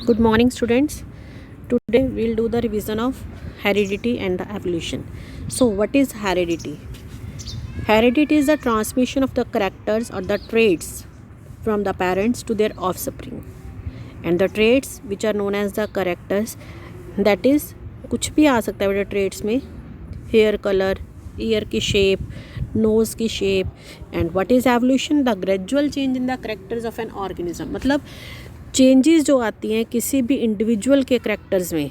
Good morning, students. Today we'll do the revision of heredity and the evolution. So, what is heredity? Heredity is the transmission of the characters or the traits from the parents to their offspring. And the traits which are known as the characters, that is कुछ भी आ सकता है बेटा traits में, hair color, ear की shape, nose की shape. And what is evolution? The gradual change in the characters of an organism. मतलब changes जो आती हैं किसी भी इंडिविजुअल के करेक्टर्स में,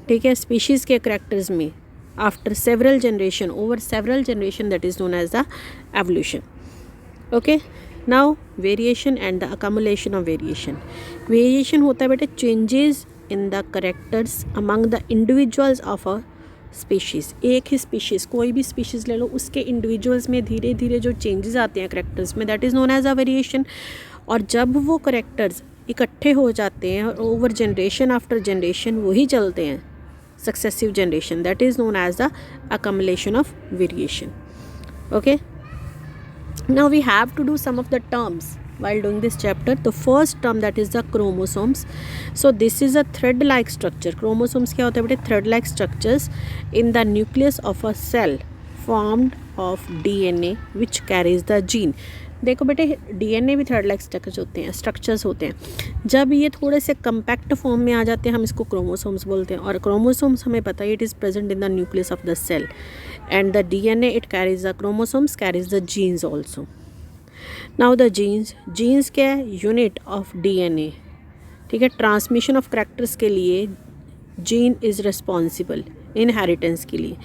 ठीक है, स्पीशीज़ के करेक्टर्स में, after several generation, over several generation, that is known as the evolution. Okay, now variation and the accumulation of variation. Variation होता है बेटा changes in the characters among the individuals of a species. एक ही species, कोई भी species ले लो, उसके individuals में धीरे धीरे जो चेंजेस आते हैं करेक्टर्स में, that is known as a variation. और जब वो करेक्टर्स इकट्ठे हो जाते हैं और ओवर जनरेशन आफ्टर जनरेशन वही चलते हैं, successive generation, that is known as the accumulation of variation. Okay, now we have to do some of the terms while doing this chapter. The first term, that is the chromosomes. So this is a thread like structure. Chromosomes क्या होता है बेटे? thread like structures in the nucleus of a cell formed of DNA which carries the gene. देखो बेटे DNA भी thread like structures होते हैं. जब ये थोड़े से कम्पैक्ट फॉर्म में आ जाते हैं हम इसको क्रोमोसोम्स बोलते हैं. और क्रोमोसोम्स हमें पता है it is present in the nucleus of the cell and the DNA it carries the chromosomes carries the genes also. Now the genes क्या है? Unit of DNA. ठीक है, ट्रांसमिशन ऑफ करैक्टर्स के लिए जीन इज़ रिस्पॉन्सिबल इनहेरिटेंस के लिए.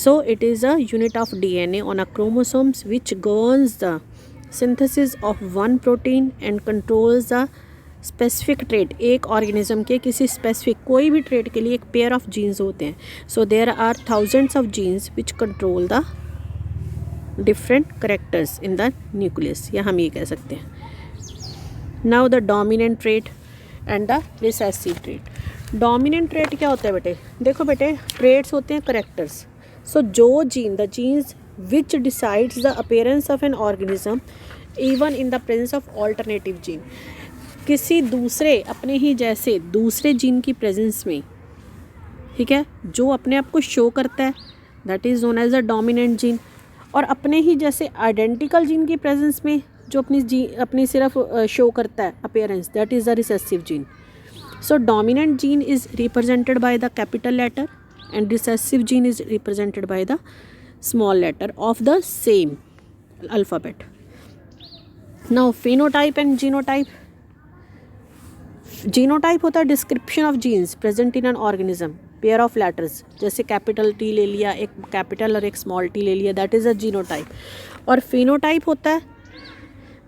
So it is a unit of DNA on a chromosomes which governs the synthesis of one protein and controls the specific trait. एक organism के किसी specific कोई भी trait के लिए एक पेयर ऑफ जीन्स होते हैं. So there are thousands of genes which control the different characters in the nucleus, या हम ये कह सकते हैं. Now the dominant trait and the recessive trait. Dominant trait क्या होता है बेटे? देखो बेटे ट्रेट्स होते हैं करेक्टर्स. सो जो gene, the genes which decides the appearance of an organism even in the presence of alternative gene. किसी दूसरे अपने ही जैसे दूसरे जीन की प्रेजेंस में, ठीक है, जो अपने आप को शो करता है, that is known as a dominant gene. और अपने ही जैसे आइडेंटिकल जीन की प्रेजेंस में जो अपनी सिर्फ शो करता है appearance, that is the recessive gene. So dominant gene is represented by the capital letter and recessive gene is represented by the small letter of the same alphabet. Now phenotype and genotype. Genotype होता है description of genes present in an organism, pair of letters. जैसे capital T ले लिया, एक capital और एक small t ले लिया, that is a genotype. और phenotype होता है,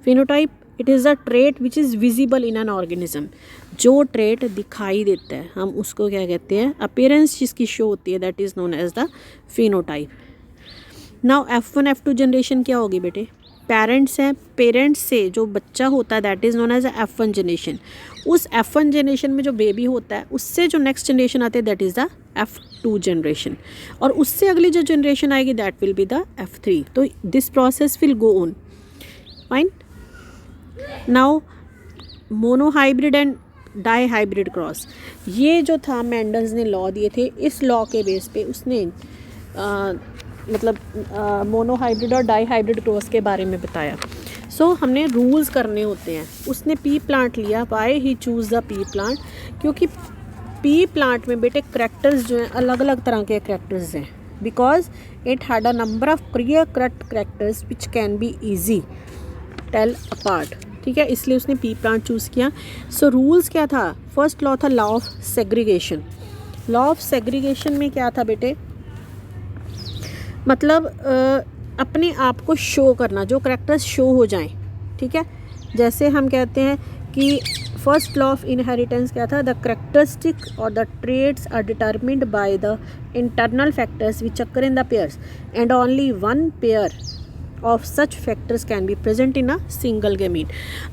phenotype it is a trait which is visible in an organism. जो ट्रेट दिखाई देता है हम उसको क्या कहते हैं? अपीयरेंस जिसकी शो होती है, that is known as the phenotype. Now F1 F2 generation क्या होगी बेटे? पेरेंट्स हैं, पेरेंट्स से जो बच्चा होता है that is known as F1 generation. उस F1 जनरेशन में जो बेबी होता है उससे जो नेक्स्ट जनरेशन आते हैं that is the F2 generation. और उससे अगली जो जनरेशन आएगी that will be the F3. तो this process will go on. Fine. Now monohybrid and dihybrid cross. ये जो था मेंडल्स ने लॉ दिए थे, इस लॉ के बेस पे उसने मतलब मोनोहाइब्रिड और डाई हाइब्रिड क्रॉस के बारे में बताया. सो हमने रूल्स करने होते हैं. उसने पी प्लांट लिया. Why he choose the P plant? क्योंकि पी प्लांट में बेटे करेक्टर्स जो हैं अलग अलग तरह के करेक्टर्स हैं, because it had a number of clear cut characters which can be easy tell apart. ठीक है, इसलिए उसने पी प्लांट चूज़ किया. सो रूल्स क्या था? फर्स्ट लॉ था law of segregation. Law of segregation में क्या था बेटे? मतलब अपने आप को शो करना, जो करेक्टर्स शो हो जाएं. ठीक है, जैसे हम कहते हैं कि फर्स्ट लॉ ऑफ इनहेरिटेंस क्या था? द करेक्टरिस्टिक और the traits are determined by the internal factors which occur in the pairs and only one pair of such factors can be present in a single gamete.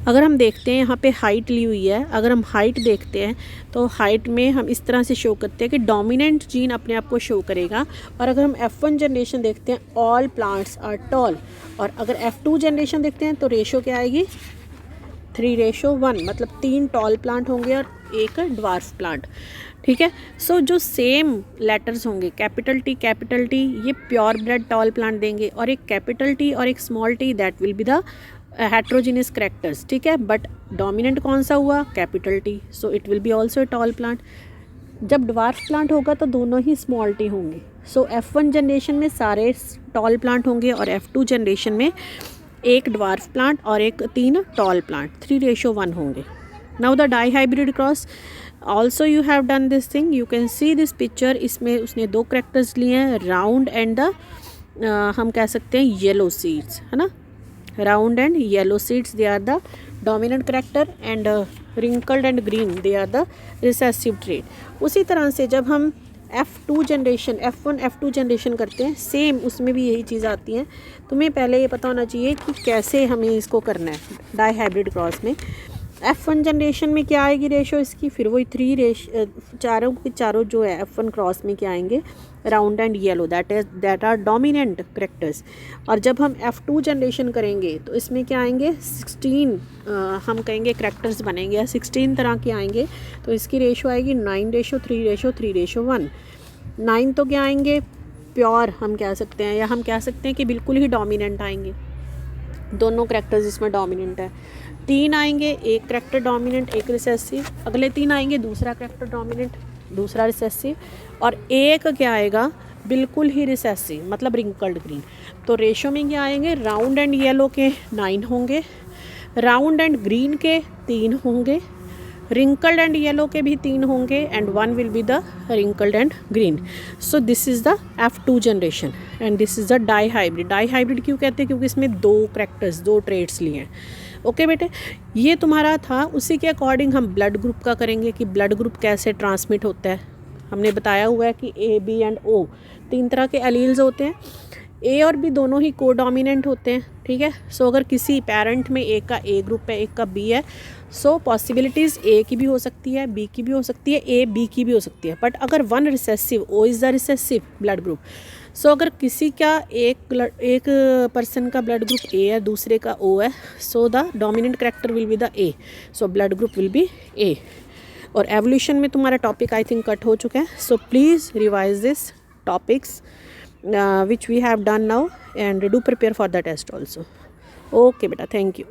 अगर हम देखते हैं यहाँ पे height ली हुई है, अगर हम हाइट देखते हैं तो हाइट में हम इस तरह से शो करते हैं कि डोमिनेंट जीन अपने आप को शो करेगा. और अगर हम F1 जनरेशन देखते हैं ऑल प्लांट्स आर टॉल. और अगर F2 जनरेशन देखते हैं तो रेशो क्या आएगी? 3:1, मतलब 3 टॉल प्लांट होंगे और 1 ड्वार्फ प्लांट, ठीक है। सो जो सेम लेटर्स होंगे कैपिटल टी ये प्योर ब्रेड टॉल प्लांट देंगे, और एक कैपिटल टी और एक small T that will be the heterogeneous characters, ठीक है। बट डोमिनेंट कौन सा हुआ, capital T, so it will be also a tall plant. जब ड्वार्फ प्लांट होगा तो दोनों ही स्मॉल टी होंगे। सो F1 जनरेशन में सारे टॉल प्लांट होंगे और F2 जनरेशन में 1 ड्वार्फ प्लांट और 3 टॉल प्लांट, 3:1 होंगे। Now the dihybrid cross also you have done this thing, you can see this picture. इसमें उसने 2 करेक्टर्स लिए हैं, राउंड एंड द हम कह सकते हैं येलो सीड्स, है ना। Round and yellow seeds they are the dominant character, and wrinkled and green they are the recessive trait. उसी तरह से जब हम F1 F2 जनरेशन करते हैं, सेम उसमें भी यही चीज़ आती है। तुम्हें पहले ये पता होना चाहिए कि कैसे हमें इसको करना है डाई हाइब्रिड क्रॉस में। F1 जनरेशन में क्या आएगी रेशो इसकी, फिर वही 3 चारों के चारों जो है F1 क्रॉस में क्या आएंगे, round and yellow, that are dominant characters. और जब हम F2 जनरेशन करेंगे तो इसमें क्या आएंगे, 16 हम कहेंगे करेक्टर्स बनेंगे, या 16 तरह के आएंगे। तो इसकी रेशो आएगी 9:3:3:1। 9 तो क्या आएंगे, प्योर हम कह सकते हैं, या हम कह सकते हैं कि बिल्कुल ही डोमिनेंट आएंगे, दोनों करेक्टर्स इसमें डोमिनेंट है। 3 आएंगे, 1 करेक्टर डोमिनेंट 1 रिसेसिव, अगले 3 आएंगे दूसरा करेक्टर डोमिनेंट दूसरा रिसेसिव, और 1 क्या आएगा बिल्कुल ही रिसेसिव, मतलब रिंकल्ड ग्रीन। तो रेशो में क्या आएंगे, राउंड एंड येलो के 9 होंगे, राउंड एंड ग्रीन के 3 होंगे, रिंकल्ड एंड येलो के भी 3 होंगे, and 1 will be the wrinkled and green. So this is the F2 generation and this is the dihybrid. Dihybrid क्यों कहते हैं, क्योंकि इसमें 2 करेक्टर्स 2 ट्रेड्स लिए हैं। ओके बेटे, ये तुम्हारा था। उसी के अकॉर्डिंग हम ब्लड ग्रुप का करेंगे कि ब्लड ग्रुप कैसे ट्रांसमिट होता है। हमने बताया हुआ है कि A, B एंड O 3 तरह के एलील्स होते हैं। A और B दोनों ही को डोमिनेंट होते हैं, ठीक है। सो अगर किसी पेरेंट में एक का A ग्रुप है एक का B है, सो पॉसिबिलिटीज़ A की भी हो सकती है, B की भी हो सकती है, A B की भी हो सकती है। बट अगर 1 recessive, O is the recessive blood group. So अगर किसी का एक पर्सन का ब्लड ग्रुप A है, दूसरे का O है, so the dominant character will be the A, so blood group will be A। और एवोल्यूशन में तुम्हारा टॉपिक आई थिंक कट हो चुका है। So please revise this topics which we have done now and do prepare for the test also. Okay beta, thank you.